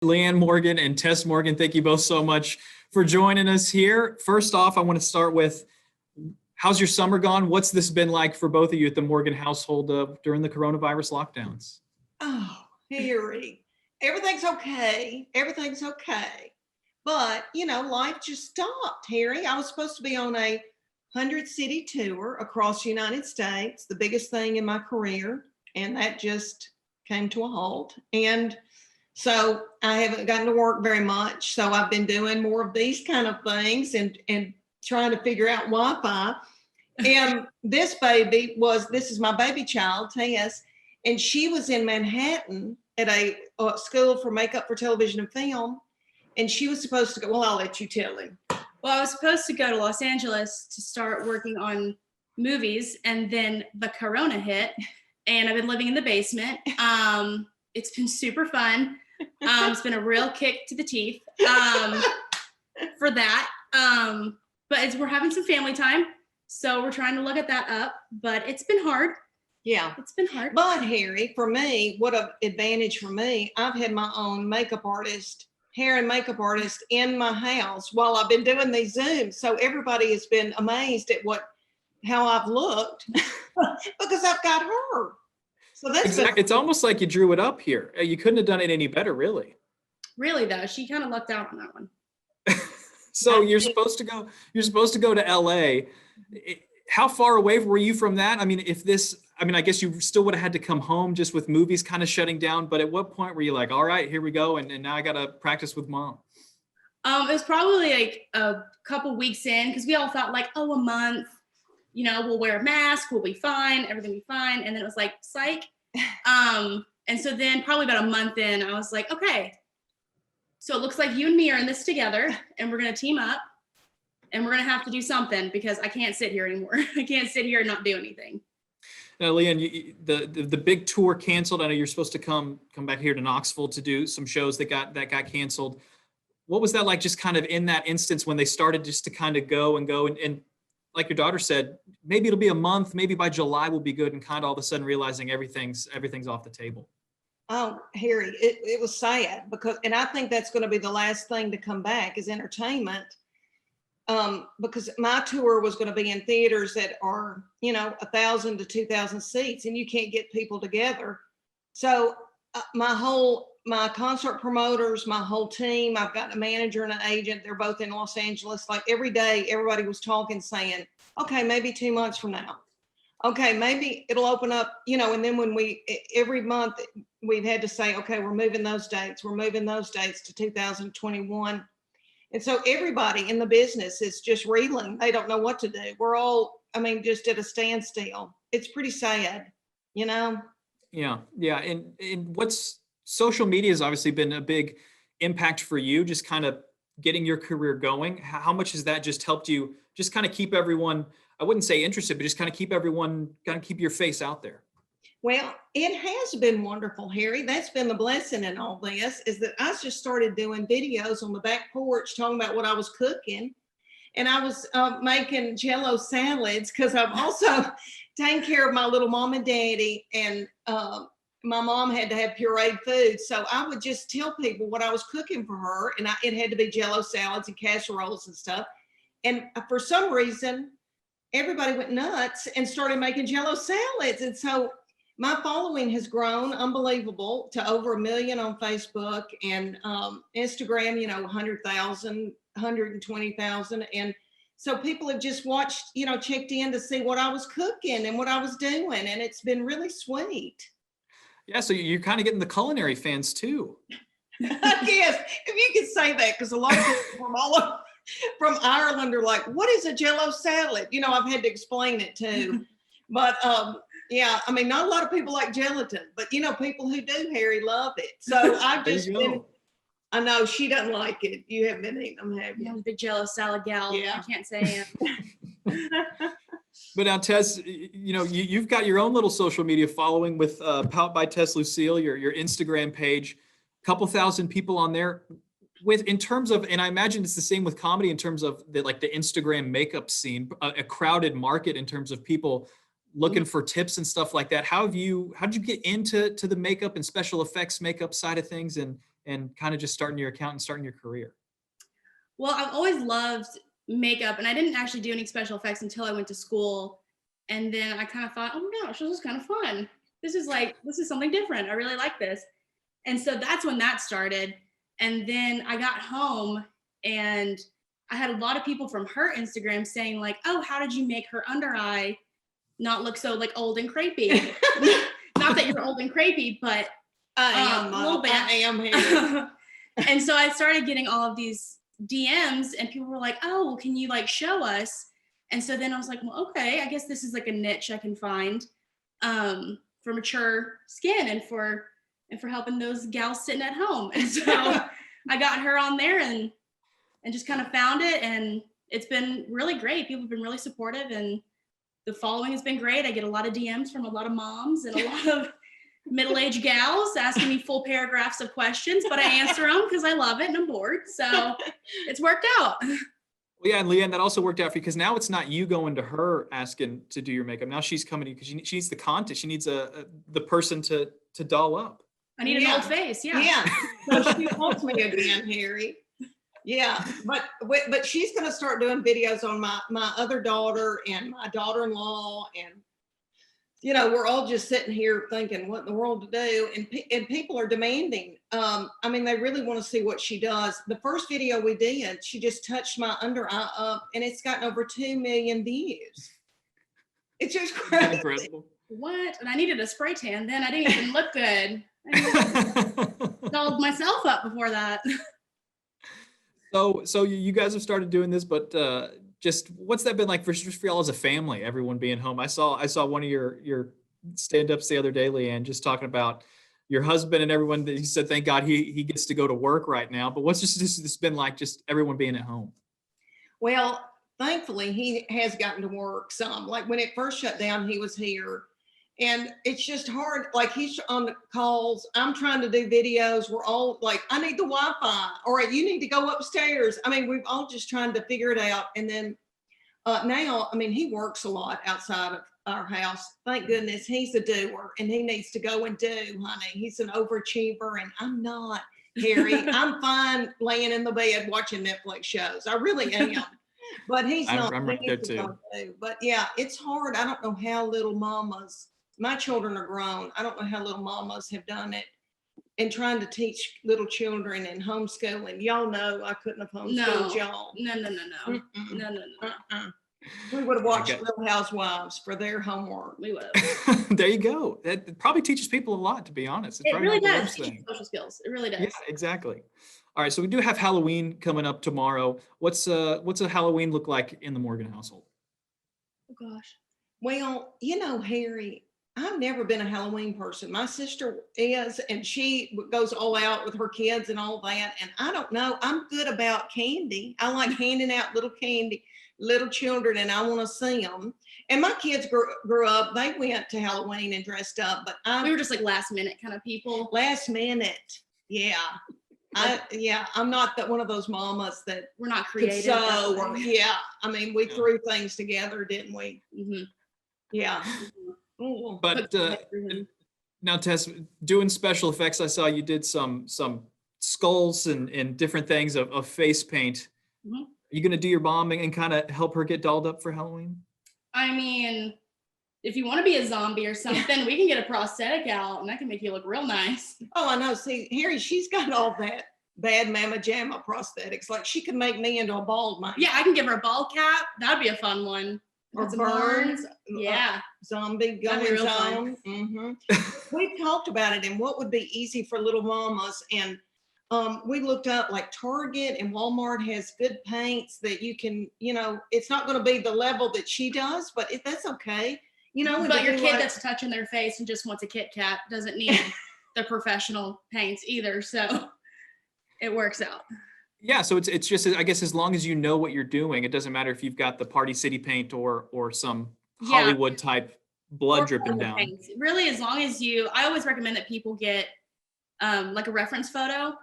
Leanne Morgan and Tess Morgan, thank you both so much for joining us here. First off, I want to start with, how's your summer gone? What's this been like for both of you at the Morgan household during the coronavirus lockdowns? Oh, Harry, everything's okay. Everything's okay. But, life just stopped, Harry. I was supposed to be on a 100-city tour across the United States, the biggest thing in my career, and that just came to a halt. And so I haven't gotten to work very much. So I've been doing more of these kind of things and trying to figure out Wi-Fi. And this is my baby child, Tess, and she was in Manhattan at a school for makeup for television and film. And she was supposed to go, well, I'll let you tell him. Well, I was supposed to go to Los Angeles to start working on movies, and then the corona hit, and I've been living in the basement. It's been super fun. It's been a real kick to the teeth for that. But we're having some family time, so we're trying to look at that up, but it's been hard. Yeah. It's been hard. But Harry, for me, what an advantage for me, I've had my own hair and makeup artist in my house while I've been doing these Zooms. So everybody has been amazed at how I've looked because I've got her. So that's exactly. It's almost like you drew it up here. You couldn't have done it any better, really. Really, though, she kind of lucked out on that one. So you're supposed to go to LA. How far away were you from that? I mean, I guess you still would have had to come home just with movies kind of shutting down. But at what point were you like, all right, here we go, and now I got to practice with mom? It was probably like a couple weeks in, because we all thought like, a month, we'll wear a mask, we'll be fine, everything will be fine. And then it was like, psych. And so then probably about a month in, I was like, okay, so it looks like you and me are in this together, and we're going to team up, and we're going to have to do something, because I can't sit here anymore. I can't sit here and not do anything. Now, Leanne, the big tour canceled. I know you're supposed to come back here to Knoxville to do some shows that got canceled. What was that like, just kind of in that instance when they started just to kind of go and like your daughter said, maybe it'll be a month, maybe by July we'll be good, and kind of all of a sudden realizing everything's off the table? Oh, Harry, it was sad and I think that's going to be the last thing to come back is entertainment. Because my tour was going to be in theaters that are, 1,000 to 2,000 seats, and you can't get people together. So my concert promoters, my whole team, I've got a manager and an agent. They're both in Los Angeles. Like every day, everybody was talking, saying, okay, maybe 2 months from now. Okay, maybe it'll open up, and then every month we've had to say, okay, we're moving those dates to 2021. And so everybody in the business is just reeling. They don't know what to do. We're all, just at a standstill. It's pretty sad, Yeah. And what's social media has obviously been a big impact for you, just kind of getting your career going. How much has that just helped you just kind of keep everyone, I wouldn't say interested, but just kind of keep your face out there? Well, it has been wonderful, Harry. That's been the blessing in all this, is that I just started doing videos on the back porch talking about what I was cooking. And I was making jello salads, because I've also taken care of my little mom and daddy, and my mom had to have pureed food. So I would just tell people what I was cooking for her, and it had to be jello salads and casseroles and stuff. And for some reason, everybody went nuts and started making jello salads. And so my following has grown unbelievable to over 1 million on Facebook, and Instagram, 100,000, 120,000. And so people have just watched, checked in to see what I was cooking and what I was doing. And it's been really sweet. Yeah, so you're kind of getting the culinary fans too. Yes, if you could say that, because a lot of people from Ireland are like, what is a jello salad? I've had to explain it too. But yeah, not a lot of people like gelatin, but people who do, Harry, love it. So I've just been, I know she doesn't like it. You haven't been eating them, have you? I'm a big jello salad gal. Yeah. I can't say But now, Tess, you've got your own little social media following with Pout by Tess Lucille, your Instagram page, a couple thousand people on there. In terms of, and I imagine it's the same with comedy in terms of the Instagram makeup scene, a crowded market in terms of people looking for tips and stuff like that. How'd you get into the makeup and special effects makeup side of things? And and kind of just starting your account and starting your career? Well, I've always loved makeup, and I didn't actually do any special effects until I went to school. And then I kind of thought, oh my gosh, this is kind of fun. This is something different. I really like this. And so that's when that started. And then I got home and I had a lot of people from her Instagram saying like, oh, how did you make her under eye not look so like old and crepey? Not that you're old and crepey, but I am a little bit. I am here. And so I started getting all of these DMs and people were like, oh, well, can you like show us? And so then I was like, well, okay, I guess this is like a niche I can find for mature skin and for helping those gals sitting at home. And so I got her on there and just kind of found it. And it's been really great. People have been really supportive and the following has been great. I get a lot of DMs from a lot of moms and a lot of middle-aged gals asking me full paragraphs of questions, but I answer them because I love it and I'm bored. So it's worked out. Well, yeah, and Leanne, that also worked out for you because now it's not you going to her asking to do your makeup. Now she's coming to you because she needs the content. She needs the person to doll up. I need an old face. Yeah. Yeah. So she wants me again, Harry. Yeah, but she's going to start doing videos on my other daughter and my daughter-in-law, and you know, we're all just sitting here thinking what in the world to do, and people are demanding. I mean, they really want to see what she does. The first video we did, she just touched my under eye up, and it's gotten over 2 million views. It's just crazy. Incredible. What? And I needed a spray tan then. I didn't even look good. I dolled myself up before that. So you guys have started doing this, but just what's that been like for y'all as a family, everyone being home? I saw one of your stand-ups the other day, Leanne, just talking about your husband and everyone that he said, thank God he gets to go to work right now. But what's this been like, just everyone being at home? Well, thankfully he has gotten to work some. Like when it first shut down, he was here. And it's just hard. Like he's on the calls. I'm trying to do videos. We're all like, I need the Wi-Fi, or you need to go upstairs. I mean, we've all just trying to figure it out. And then now, I mean, he works a lot outside of our house. Thank goodness he's a doer and he needs to go and do, honey. He's an overachiever and I'm not, Harry. I'm fine laying in the bed watching Netflix shows. I really am. But he's not. I'm right there too. But yeah, it's hard. I don't know how little mamas, my children are grown. I don't know how little mamas have done it and trying to teach little children and homeschooling. Y'all know I couldn't have homeschooled y'all. No. We would have watched Little Housewives for their homework. We would have. There you go. It probably teaches people a lot, to be honest. It really does. Social skills. It really does. Yeah, exactly. All right, so we do have Halloween coming up tomorrow. What's a Halloween look like in the Morgan household? Oh gosh. Well, you know, Harry, I've never been a Halloween person. My sister is, and she goes all out with her kids and all that. And I don't know. I'm good about candy. I like handing out little candy, little children, and I want to see them. And my kids grew up. They went to Halloween and dressed up, but we were just like last minute kind of people. Last minute, yeah. I'm not one of those mamas that we're not creative. Yeah, I mean, we threw things together, didn't we? Mm-hmm. Yeah. Mm-hmm. But now, Tess, doing special effects, I saw you did some skulls and different things of face paint. Mm-hmm. Are you going to do your mom and kind of help her get dolled up for Halloween? I mean, if you want to be a zombie or something, we can get a prosthetic out and that can make you look real nice. Oh, I know. See, Harry, she's got all that bad mama jamma prosthetics. Like she could make me into a bald man. Yeah, I can give her a ball cap. That'd be a fun one. Or burns. Yeah. Zombie going on. Mm-hmm. We've talked about it and what would be easy for little mamas. And we looked up like Target and Walmart has good paints that you can, you know, it's not going to be the level that she does, but that's okay. You know, but your kid that's touching their face and just wants a Kit Kat doesn't need the professional paints either. So it works out. Yeah, so it's just, I guess, as long as you know what you're doing, it doesn't matter if you've got the Party City paint or some Hollywood type blood dripping down. Paints. Really, as long as I always recommend that people get like a reference photo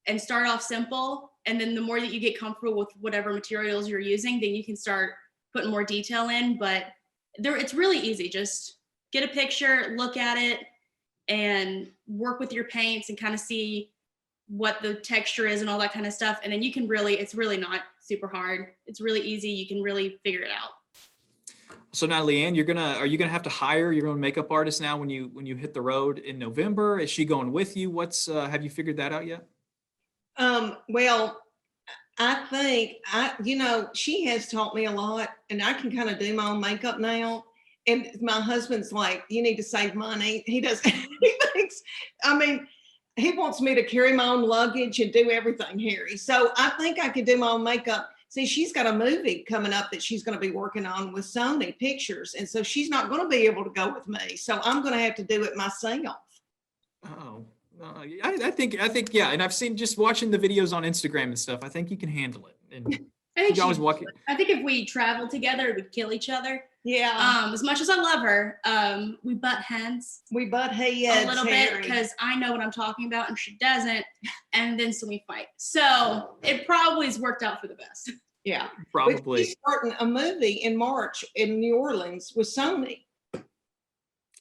and start off simple. And then the more that you get comfortable with whatever materials you're using, then you can start putting more detail in. But it's really easy. Just get a picture, look at it, and work with your paints and kind of see what the texture is and all that kind of stuff. And then you can really, it's really not super hard. It's really easy. You can really figure it out. So now, Leanne, are you gonna have to hire your own makeup artist now when you hit the road in November? Is she going with you? Have you figured that out yet? Well, I think she has taught me a lot, and I can kind of do my own makeup now. And my husband's like, you need to save money. He does, he thinks, he wants me to carry my own luggage and do everything, Harry. So I think I could do my own makeup. See, she's got a movie coming up that she's going to be working on with Sony Pictures. And so she's not going to be able to go with me. So I'm going to have to do it myself. Oh, I think, yeah. And I've seen, just watching the videos on Instagram and stuff, I think you can handle it. And I think if we traveled together, we'd kill each other. Yeah. As much as I love her, we butt heads. We butt heads a little bit because I know what I'm talking about and she doesn't, and then so we fight. So it probably has worked out for the best. Yeah, probably. She's starting a movie in March in New Orleans with Sony.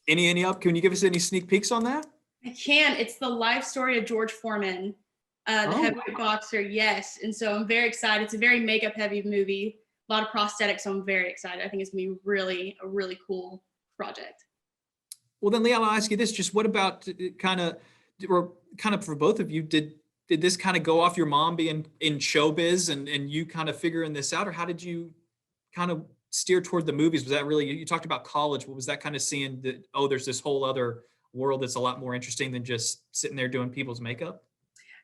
Any up? Can you give us any sneak peeks on that? I can. It's the life story of George Foreman, the heavyweight boxer. Yes, and so I'm very excited. It's a very makeup heavy movie. A lot of prosthetics, so I'm very excited. I think it's gonna be a really cool project. Well, then, Leanne, I'll ask you this: just what about kind of for both of you? Did this kind of go off your mom being in showbiz and you kind of figuring this out, or how did you kind of steer toward the movies? Was that really, you talked about college? What was that kind of seeing that? Oh, there's this whole other world that's a lot more interesting than just sitting there doing people's makeup.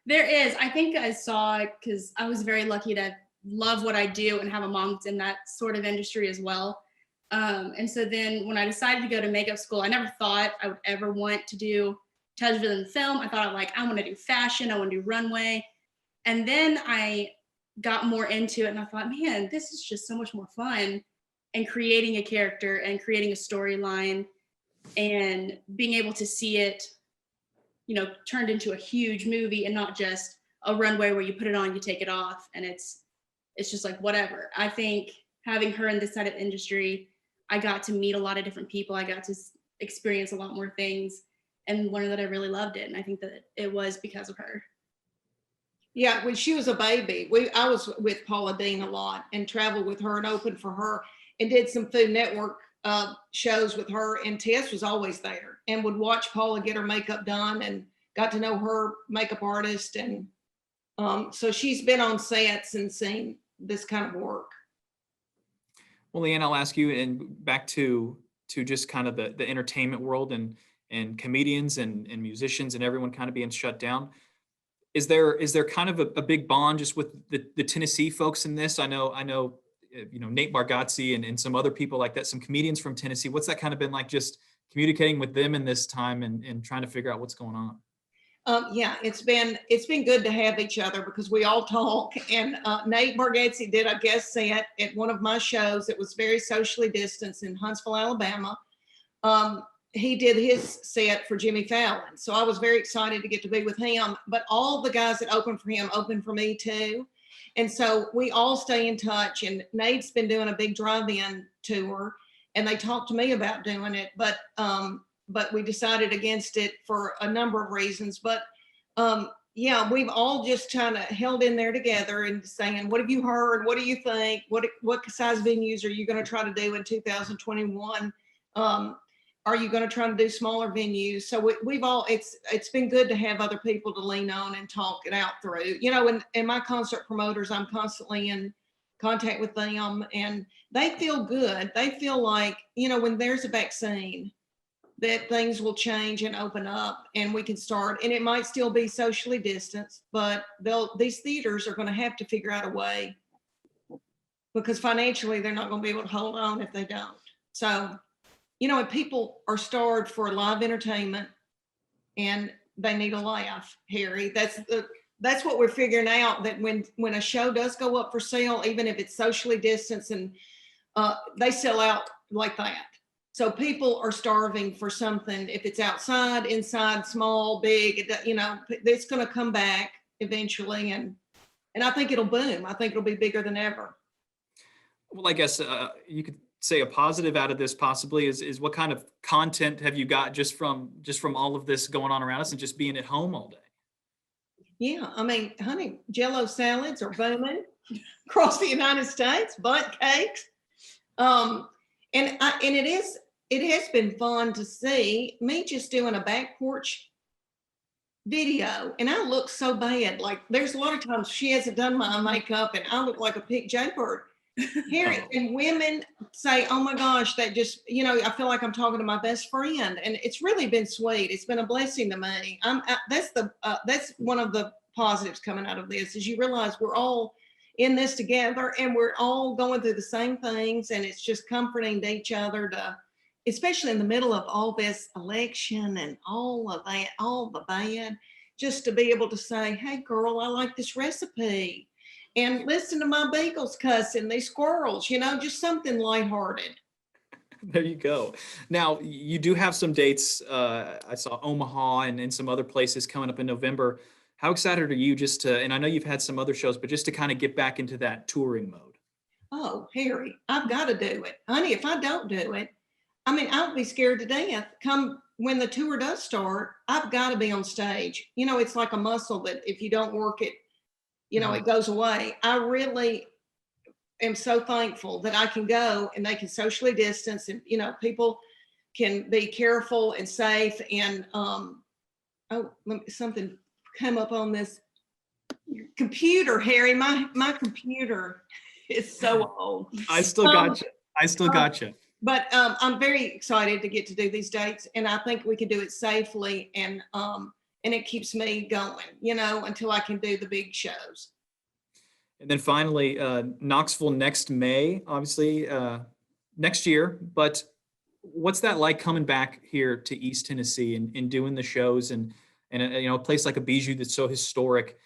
There is. I think I saw it because I was very lucky to love what I do and have a mom that's in that sort of industry as well. And so then when I decided to go to makeup school, I never thought I would ever want to do television and film. I thought I want to do fashion, I want to do runway. And then I got more into it and I thought, man, this is just so much more fun, and creating a character and creating a storyline and being able to see it, turned into a huge movie and not just a runway where you put it on, you take it off, and it's just like whatever. I think having her in this side of the industry, I got to meet a lot of different people. I got to experience a lot more things and learn that I really loved it. And I think that it was because of her. Yeah, when she was a baby, I was with Paula Deen a lot and traveled with her and opened for her and did some Food Network shows with her. And Tess was always there and would watch Paula get her makeup done and got to know her makeup artist. And so she's been on sets and seen this kind of work. Well, Leanne, I'll ask you, and back to just kind of the entertainment world and comedians and musicians and everyone kind of being shut down. Is there kind of a big bond just with the Tennessee folks in this? I know, Nate Bargatze and some other people like that, some comedians from Tennessee. What's that kind of been like, just communicating with them in this time and trying to figure out what's going on? Yeah, it's been good to have each other because we all talk. And Nate Bargatze did a guest set at one of my shows. It was very socially distanced in Huntsville, Alabama. He did his set for Jimmy Fallon. So I was very excited to get to be with him, but all the guys that opened for him opened for me too. And so we all stay in touch, and Nate's been doing a big drive-in tour and they talked to me about doing it, but we decided against it for a number of reasons. But yeah, we've all just kind of held in there together and saying, what have you heard? What do you think? What size venues are you going to try to do in 2021? Are you going to try to do smaller venues? So we've all, it's been good to have other people to lean on and talk it out through, and my concert promoters, I'm constantly in contact with them and they feel good. They feel like, when there's a vaccine, that things will change and open up and we can start, and it might still be socially distanced, but these theaters are going to have to figure out a way, because financially they're not going to be able to hold on if they don't. So, and people are starved for live entertainment and they need a laugh, Harry. That's what we're figuring out, that when a show does go up for sale, even if it's socially distanced, and they sell out like that. So people are starving for something. If it's outside, inside, small, big, it's going to come back eventually. And I think it'll boom. I think it'll be bigger than ever. Well, I guess you could say a positive out of this possibly is what kind of content have you got just from all of this going on around us and just being at home all day? Yeah, I mean, honey, jello salads are booming across the United States, butt cakes. And it has been fun to see me just doing a back porch video, and I look so bad. Like there's a lot of times she hasn't done my makeup and I look like a pink jaybird. Harry, and women say, oh my gosh, that just, I feel like I'm talking to my best friend, and it's really been sweet. It's been a blessing to me. That's one of the positives coming out of this, is you realize we're all in this together and we're all going through the same things, and it's just comforting to each other, to, especially in the middle of all this election and all of that, all the bad, just to be able to say, hey girl, I like this recipe. And listen to my beagles cussing, these squirrels, just something lighthearted. There you go. Now, you do have some dates. I saw Omaha and some other places coming up in November. How excited are you just to, and I know you've had some other shows, but just to kind of get back into that touring mode? Oh, Harry, I've got to do it. Honey, if I don't do it, I mean, I'll be scared to death. Come when the tour does start, I've got to be on stage. It's like a muscle that if you don't work it, it goes away. I really am so thankful that I can go and they can socially distance, and, people can be careful and safe. And, something come up on this computer, Harry. My computer is so old. I still got you. I still got you. But I'm very excited to get to do these dates, and I think we can do it safely, and it keeps me going, until I can do the big shows. And then finally, Knoxville next May, obviously next year. But what's that like coming back here to East Tennessee and doing the shows and a place like a Bijou that's so historic?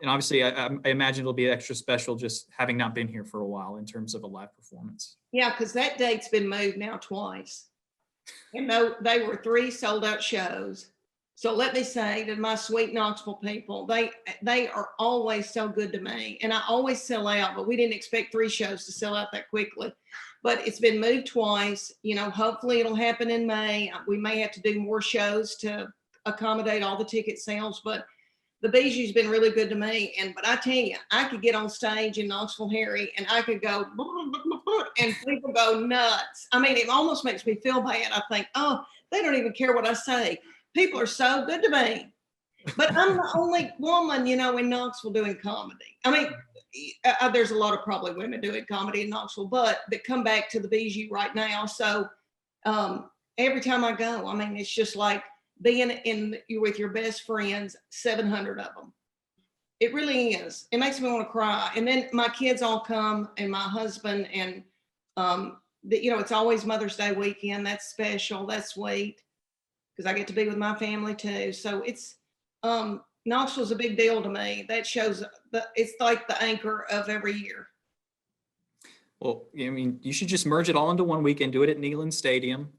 And obviously, I imagine it'll be extra special just having not been here for a while in terms of a live performance. Yeah, because that date's been moved now twice. And they were 3 sold out shows. So let me say to my sweet Knoxville people, they are always so good to me. And I always sell out, but we didn't expect 3 shows to sell out that quickly. But it's been moved twice. Hopefully it'll happen in May. We may have to do more shows to accommodate all the ticket sales, but the Bijou's been really good to me. But I tell you, I could get on stage in Knoxville, Harry, and I could go, and people go nuts. I mean, it almost makes me feel bad. I think, oh, they don't even care what I say. People are so good to me. But I'm the only woman, in Knoxville doing comedy. I mean, there's a lot of probably women doing comedy in Knoxville, but that come back to the Bijou right now. So every time I go, I mean, it's just like being with your best friends, 700 of them. It really is. It makes me want to cry. And then my kids all come, and my husband, and it's always Mother's Day weekend. That's special. That's sweet, because I get to be with my family too. So it's Knoxville's a big deal to me. That shows it's like the anchor of every year. Well, I mean, you should just merge it all into one weekend. Do it at Neyland Stadium.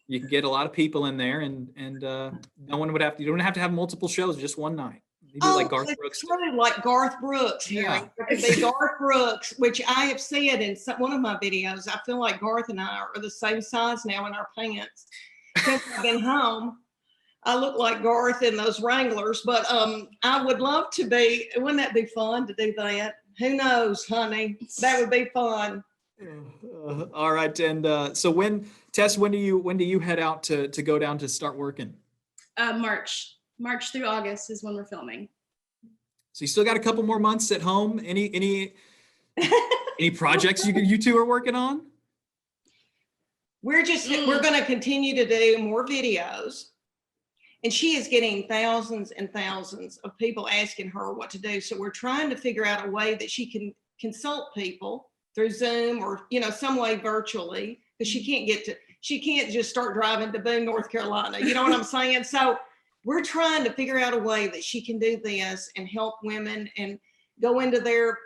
You can get a lot of people in there, and no one would have to. You don't have to have multiple shows, just one night. You do like Garth Brooks. True, like Garth Brooks. Yeah. It could be Garth Brooks, which I have said in one of my videos. I feel like Garth and I are the same size now in our pants. Since I've been home, I look like Garth in those Wranglers. But I would love to be. Wouldn't that be fun to do that? Who knows, honey? That would be fun. All right, and so Tess, when do you head out to go down to start working? March through August is when we're filming. So you still got a couple more months at home. Any projects you two are working on? We're going to continue to do more videos, and she is getting thousands and thousands of people asking her what to do. So we're trying to figure out a way that she can consult people through Zoom or, some way virtually, because she can't just start driving to Boone, North Carolina. You know what I'm saying? So we're trying to figure out a way that she can do this and help women and go into their,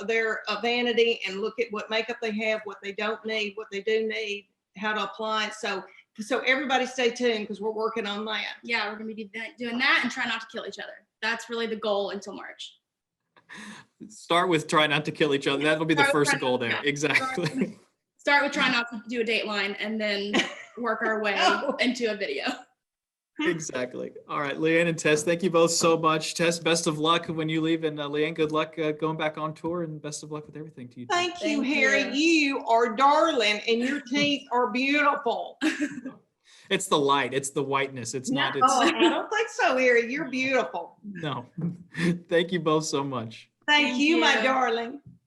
their vanity and look at what makeup they have, what they don't need, what they do need, how to apply it. So everybody stay tuned, because we're working on that. Yeah, we're going to be doing that and try not to kill each other. That's really the goal until March. Start with try not to kill each other. That'll be the first goal there. Exactly. Start with try not to do a Dateline, and then work our way into a video. Exactly. All right, Leanne and Tess, thank you both so much. Tess, best of luck when you leave, and Leanne, good luck going back on tour, and best of luck with everything to you. Thank you, Thank Harry. you. You are darling, and your teeth are beautiful. It's the light. It's the whiteness. It's not. It's Oh, I don't think so, Harry. You're beautiful. no. Thank you both so much. Thank Thank you, my you. darling.